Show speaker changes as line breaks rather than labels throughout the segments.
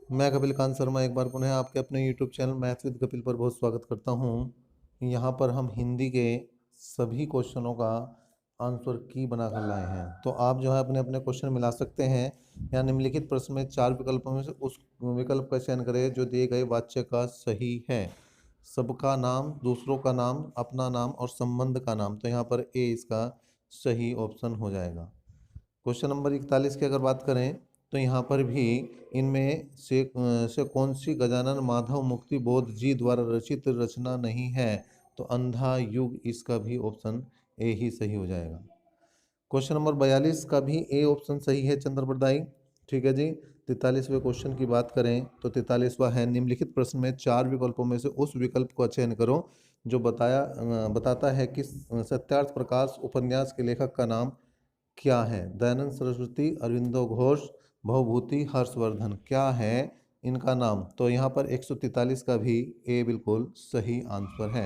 मैं कपिल कांत शर्मा एक बार पुनः आपके अपने YouTube channel maths with Kapil पर बहुत स्वागत करता हूं। यहाँ पर हम हिंदी के सभी क्वेश्चनों का आंसर की बनाकर लाए हैं, तो आप जो है अपने अपने क्वेश्चन मिला सकते हैं। यहाँ निम्नलिखित प्रश्न में 4 विकल्पों में से उस विकल्प का चयन करें जो दिए गए वाक्य का सही है। सबका नाम, दूसरों का नाम, अपना नाम और संबंध का नाम, तो यहाँ पर ए इसका सही ऑप्शन हो जाएगा। क्वेश्चन नंबर 41 की अगर बात करें तो यहाँ पर भी इनमें से कौन सी गजानन माधव मुक्ति बोध जी द्वारा रचित रचना नहीं है, तो अंधा युग इसका भी ऑप्शन ए ही सही हो जाएगा। क्वेश्चन नंबर 42 का भी ए ऑप्शन सही है, चंद्रप्रदाई। ठीक है जी। 43वें क्वेश्चन की बात करें तो 43वां है, निम्नलिखित प्रश्न में 4 विकल्पों में से उस विकल्प का चयन करो जो बताता है कि सत्यार्थ प्रकाश उपन्यास के लेखक का नाम क्या है। दयानंद सरस्वती, अरविंदो घोष, भवभूति, हर्षवर्धन, क्या है इनका नाम, तो यहाँ पर 143 का भी ए बिल्कुल सही आंसर है।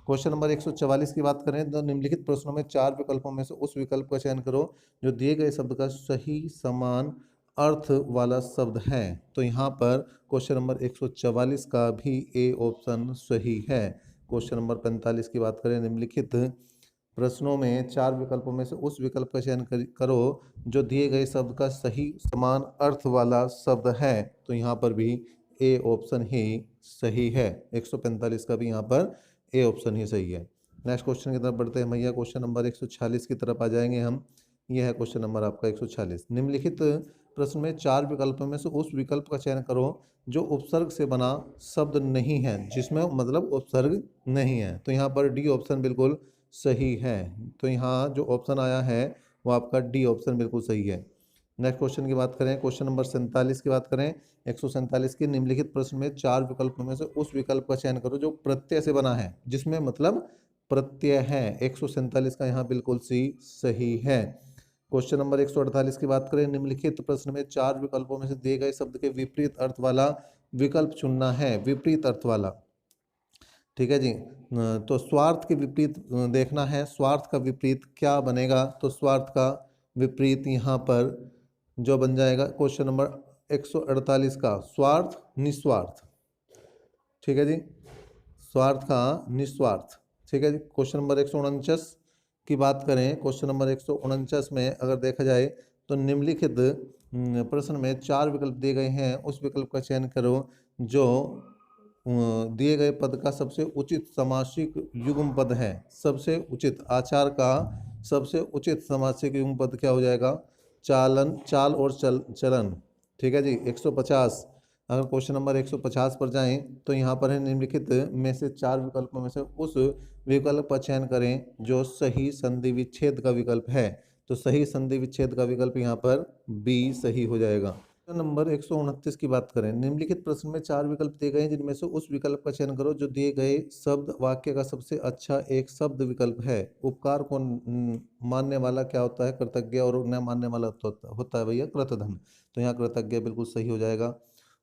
क्वेश्चन नंबर 144 की बात करें तो निम्नलिखित प्रश्नों में 4 विकल्पों में से उस विकल्प का चयन करो जो दिए गए शब्द का सही समान अर्थ वाला शब्द है, तो यहाँ पर क्वेश्चन नंबर 144 का भी ए ऑप्शन सही है। क्वेश्चन नंबर 45 की बात करें, निम्नलिखित प्रश्नों में 4 विकल्पों में से उस विकल्प का चयन करो जो दिए गए शब्द का सही समान अर्थ वाला शब्द है, तो यहाँ पर भी ए ऑप्शन ही सही है। 145 का भी यहाँ पर ए ऑप्शन ही सही है। नेक्स्ट क्वेश्चन की तरफ बढ़ते हैं भैया। क्वेश्चन नंबर 146 की तरफ आ जाएंगे हम। यह है क्वेश्चन नंबर आपका 146। निम्नलिखित प्रश्न में 4 विकल्पों में से उस विकल्प का चयन करो जो उपसर्ग से बना शब्द नहीं है, जिसमें मतलब उपसर्ग नहीं है, तो यहाँ पर डी ऑप्शन बिल्कुल सही है। तो यहाँ जो ऑप्शन आया है वो आपका डी ऑप्शन बिल्कुल सही है। नेक्स्ट क्वेश्चन की बात करें, क्वेश्चन नंबर 47 की बात करें, 147 की निम्नलिखित प्रश्न में 4 विकल्पों में से उस विकल्प का चयन करो जो प्रत्यय से बना है, जिसमें मतलब प्रत्यय है। 147 का यहाँ बिल्कुल सी सही है। क्वेश्चन नंबर 148 की बात करें, निम्नलिखित प्रश्न में 4 विकल्पों में से दिए गए शब्द के विपरीत अर्थ वाला विकल्प चुनना है। विपरीत अर्थ वाला, ठीक है जी। तो स्वार्थ के विपरीत देखना है, स्वार्थ का विपरीत क्या बनेगा, तो स्वार्थ का विपरीत यहाँ पर जो बन जाएगा क्वेश्चन नंबर 148 का स्वार्थ निस्वार्थ। ठीक है जी, स्वार्थ का निस्वार्थ। ठीक है जी। क्वेश्चन नंबर 149 की बात करें, क्वेश्चन नंबर 149 में अगर देखा जाए तो निम्नलिखित प्रश्न में 4 विकल्प दिए गए हैं, उस विकल्प का चयन करो जो दिए गए पद का सबसे उचित समासिक युग्म पद है। सबसे उचित आचार का सबसे उचित समासिक युग्म पद क्या हो जाएगा, चालन, चाल और चलन। ठीक है जी। 150, अगर क्वेश्चन नंबर 150 पर जाएं तो यहाँ पर है, निम्नलिखित में से 4 विकल्पों में से उस विकल्प का चयन करें जो सही संधि विच्छेद का विकल्प है, तो सही संधि विच्छेद का विकल्प यहाँ पर बी सही हो जाएगा। नंबर 129 की बात करें, निम्नलिखित प्रश्न में 4 विकल्प दिए गए हैं जिनमें से उस विकल्प का चयन करो जो दिए गए शब्द वाक्य का सबसे अच्छा एक शब्द विकल्प है। उपकार को मानने वाला क्या होता है, कृतज्ञ, और न मानने वाला होता है भैया कृतधन, तो यहाँ कृतज्ञ बिल्कुल सही हो जाएगा।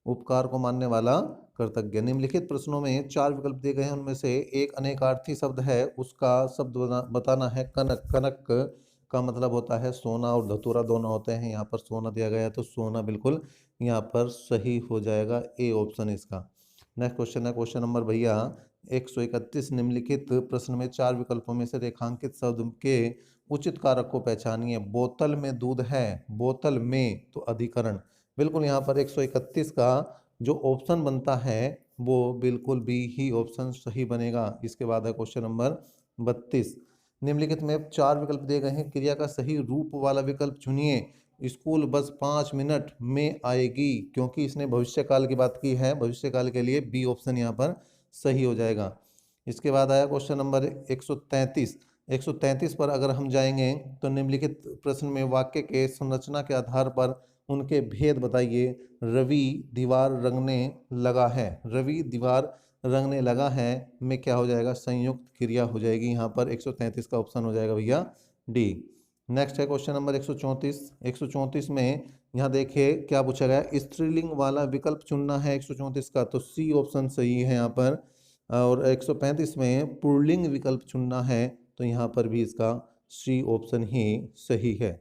उपकार को मानने वाला कृतज्ञ। निम्नलिखित प्रश्नों में 4 विकल्प दिए गए हैं, उनमें से एक अनेकार्थी शब्द है, उसका शब्द बताना है। कनक, कनक का मतलब होता है सोना, और धतूरा दोनों होते हैं, यहाँ पर सोना दिया गया है तो सोना बिल्कुल यहाँ पर सही हो जाएगा, ए ऑप्शन इसका। नेक्स्ट क्वेश्चन है क्वेश्चन नंबर भैया 131। निम्नलिखित प्रश्न में 4 विकल्पों में से रेखांकित शब्द के उचित कारक को पहचानिए। बोतल में दूध है, बोतल में तो अधिकरण, बिल्कुल यहाँ पर 131 का जो ऑप्शन बनता है वो बिल्कुल बी ही ऑप्शन सही बनेगा। इसके बाद है क्वेश्चन नंबर 32। निम्नलिखित में 4 विकल्प दिए गए हैं, क्रिया का सही रूप वाला विकल्प चुनिए। स्कूल बस 5 मिनट में आएगी, क्योंकि इसने भविष्य काल की बात की है, भविष्य काल के लिए बी ऑप्शन यहाँ पर सही हो जाएगा। इसके बाद आया क्वेश्चन नंबर 133। 133 पर अगर हम जाएंगे तो निम्नलिखित प्रश्न में वाक्य के संरचना के आधार पर उनके भेद बताइए। रवि दीवार रंगने लगा है, रवि दीवार रंगने लगा है में क्या हो जाएगा, संयुक्त क्रिया हो जाएगी। यहाँ पर 133 का ऑप्शन हो जाएगा भैया डी। नेक्स्ट है क्वेश्चन नंबर 134। 134 में यहाँ देखिए क्या पूछा गया, स्त्रीलिंग वाला विकल्प चुनना है 134 का, तो सी ऑप्शन सही है यहाँ पर। और 135 में पुल्लिंग विकल्प चुनना है, तो यहाँ पर भी इसका सी ऑप्शन ही सही है।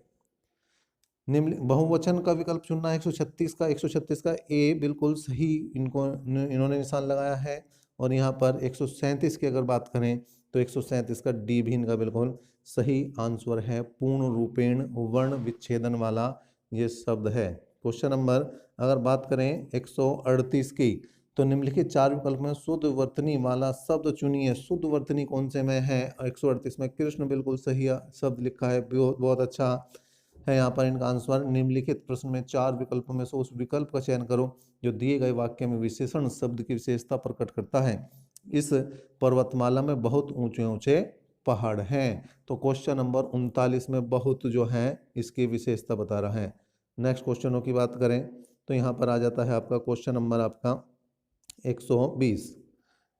निम्न बहुवचन का विकल्प चुनना है 136 का, 136 का ए बिल्कुल सही इन्होंने निशान लगाया है। और यहाँ पर 137 की अगर बात करें तो 137 का डी भी इनका बिल्कुल सही आंसर है। पूर्ण रूपेण वर्ण विच्छेदन वाला ये शब्द है। क्वेश्चन नंबर अगर बात करें 138 की, तो निम्नलिखित 4 विकल्प में शुद्ध वर्तनी वाला शब्द चुनिए। शुद्ध वर्तनी कौन से में है? 138 में कृष्ण बिल्कुल सही शब्द लिखा है, बहुत अच्छा है यहाँ पर इनका आंसर। निम्नलिखित प्रश्न में 4 विकल्पों में से उस विकल्प का चयन करो जो दिए गए वाक्य में विशेषण शब्द की विशेषता प्रकट करता है। इस पर्वतमाला में बहुत ऊंचे ऊंचे पहाड़ हैं। तो क्वेश्चन नंबर 39 में बहुत जो है इसकी विशेषता बता रहा है। नेक्स्ट क्वेश्चनों की बात करें तो यहाँ पर आ जाता है आपका क्वेश्चन नंबर आपका 120।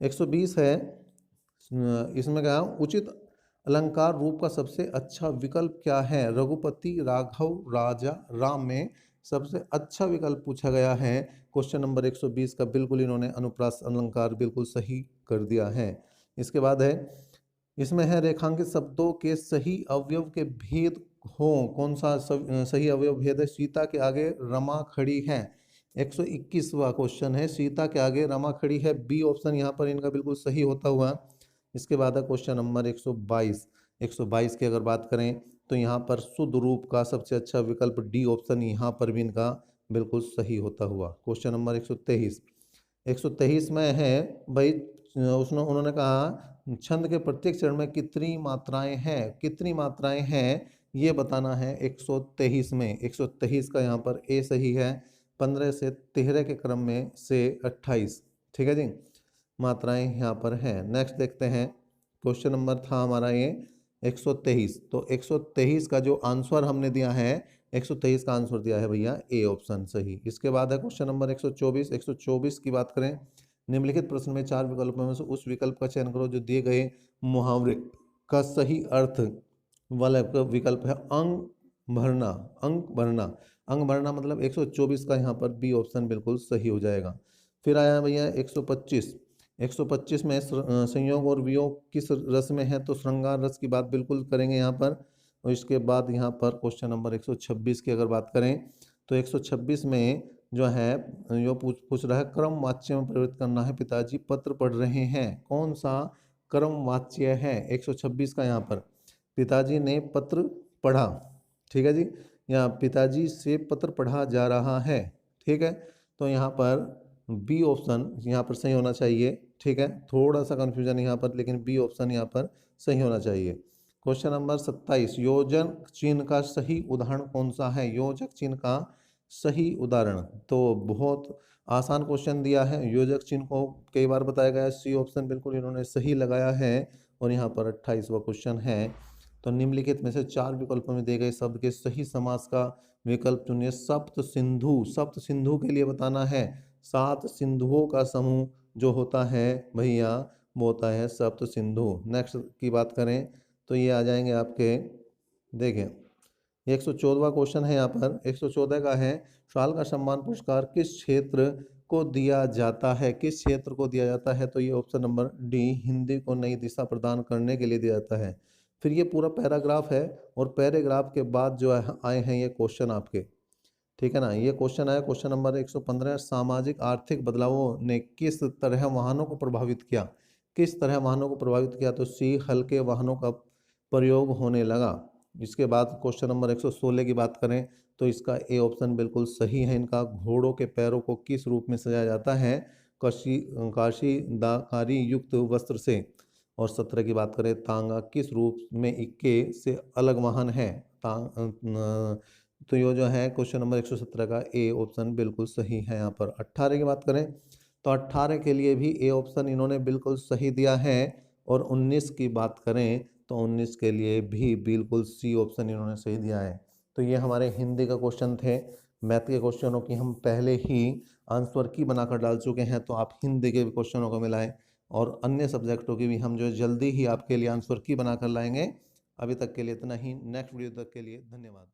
120 है, इसमें क्या उचित अलंकार रूप का सबसे अच्छा विकल्प क्या है? रघुपति, राघव, राजा, राम में सबसे अच्छा विकल्प पूछा गया है। क्वेश्चन नंबर 120 का बिल्कुल इन्होंने अनुप्रास अलंकार बिल्कुल सही कर दिया है। इसके बाद है, इसमें है रेखांकित शब्दों के सही अवयव के भेद हो। कौन सा सही अवयव भेद है? सीता के आगे रमा खड़ी है। 121वां क्वेश्चन है, सीता के आगे रमा खड़ी है। बी ऑप्शन यहाँ पर इनका बिल्कुल सही होता हुआ। इसके बाद है क्वेश्चन नंबर 122। 122 की अगर बात करें तो यहाँ पर शुद्ध रूप का सबसे अच्छा विकल्प डी ऑप्शन यहाँ पर भी इनका बिल्कुल सही होता हुआ। Question number 123। 123 में है भाई, उन्होंने कहा छंद के प्रत्येक चरण में कितनी मात्राएं हैं? कितनी मात्राएं हैं ये बताना है 123 में। 123 का यहाँ पर ए सही है। 15 से 13 के क्रम में से 28, ठीक है जी, मात्राएं यहाँ पर हैं। नेक्स्ट देखते हैं, क्वेश्चन नंबर था हमारा ये 123। तो 123 का जो आंसर हमने दिया है, 123 का आंसर दिया है भैया ए ऑप्शन सही। इसके बाद है क्वेश्चन नंबर 124। 124 की बात करें, निम्नलिखित प्रश्न में 4 विकल्पों में से उस विकल्प का चयन करो जो दिए गए मुहावरे का सही अर्थ वाला विकल्प है। अंग भरना, अंक भरना, अंग भरना मतलब 124 का यहाँ पर बी ऑप्शन बिल्कुल सही हो जाएगा। फिर आया भैया 125। 125 में संयोग और वियोग किस रस में है? तो श्रृंगार रस की बात बिल्कुल करेंगे यहाँ पर। और इसके बाद यहाँ पर क्वेश्चन नंबर 126 की अगर बात करें तो 126 में जो है यो पूछ रहा है, क्रम वाच्य में परिवर्तित करना है। पिताजी पत्र पढ़ रहे हैं, कौन सा क्रम वाच्य है? 126 का यहाँ पर पिताजी ने पत्र पढ़ा, ठीक है जी, यहाँ पिताजी से पत्र पढ़ा जा रहा है, ठीक है। तो यहाँ पर बी ऑप्शन यहाँ पर सही होना चाहिए, ठीक है। थोड़ा सा कंफ्यूजन यहाँ पर, लेकिन बी ऑप्शन यहाँ पर सही होना चाहिए। क्वेश्चन नंबर 27, योजक चिन्ह का सही उदाहरण कौन सा है? योजक चिन्ह का सही उदाहरण तो बहुत आसान क्वेश्चन दिया है। योजक चिन्ह को कई बार बताया गया है, सी ऑप्शन बिल्कुल इन्होंने सही लगाया है। और यहाँ पर 28वां क्वेश्चन है, तो निम्नलिखित में से 4 विकल्पों में दिए गए शब्द के सही समास का विकल्प चुनिए। सप्त सिंधु, सप्त सिंधु के लिए बताना है 7 सिंधुओं का समूह जो होता है भैया वो होता है सप्त सिंधु। नेक्स्ट की बात करें तो ये आ जाएंगे आपके, देखें 114वां क्वेश्चन है यहाँ पर। 114 का है, साल का सम्मान पुरस्कार किस क्षेत्र को दिया जाता है? किस क्षेत्र को दिया जाता है? तो ये ऑप्शन नंबर डी, हिंदी को नई दिशा प्रदान करने के लिए दिया जाता है। फिर ये पूरा पैराग्राफ है और पैराग्राफ के बाद जो आए हैं ये क्वेश्चन आपके, ठीक है ना। ये क्वेश्चन आया क्वेश्चन नंबर 115, सामाजिक आर्थिक बदलावों ने किस तरह वाहनों को प्रभावित किया? किस तरह वाहनों को प्रभावित किया? तो सी, हल्के वाहनों का प्रयोग होने लगा। इसके बाद क्वेश्चन नंबर 116 की बात करें तो इसका ए ऑप्शन बिल्कुल सही है। इनका घोड़ों के पैरों को किस रूप में सजाया जाता है? काशीदाकारी युक्त वस्त्र से। और 17 की बात करें, तांगा किस रूप में इक्के से अलग वाहन है? तो ये जो है क्वेश्चन नंबर 117 का ए ऑप्शन बिल्कुल सही है। यहाँ पर 18 की बात करें तो 18 के लिए भी ए ऑप्शन इन्होंने बिल्कुल सही दिया है। और 19 की बात करें तो 19 के लिए भी बिल्कुल सी ऑप्शन इन्होंने सही दिया है। तो ये हमारे हिंदी का क्वेश्चन थे। मैथ के क्वेश्चनों की हम पहले ही आंसर की बनाकर डाल चुके हैं, तो आप हिंदी के क्वेश्चनों को मिलाएं और अन्य सब्जेक्टों की भी हम जो जल्दी ही आपके लिए आंसर की बनाकर लाएंगे। अभी तक के लिए इतना ही। नेक्स्ट वीडियो तक के लिए धन्यवाद।